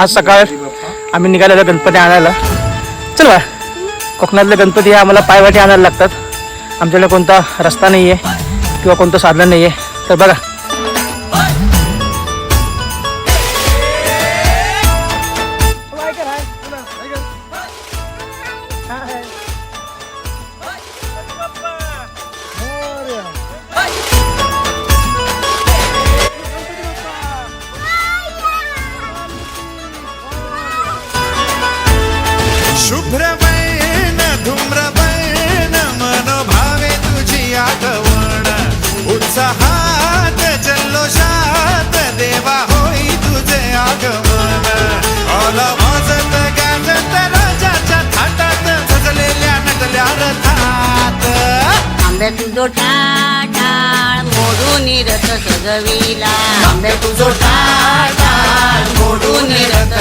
आज सकाळ आम्ही निघालेलो गणपती आणायला. चला, कोकणातले गणपती हे आम्हाला पायवाटी आणायला लागतात. आमच्याकडे कोणता रस्ता नाही आहे किंवा कोणतं साधन नाही आहे. तर बघा, शुभ्रवैन धूम्रवैन मनोभावे तुझी आठवण उत्साहात जल्लोषात देवा होई तुझे आगमन ऑल वाजत गाजत राजाच्या थाटात सजलेल्या नटल्या रथात आंबे तुझो टाळ मोडून रथ सजविला आंबे तुझो टाळ मोडून रथ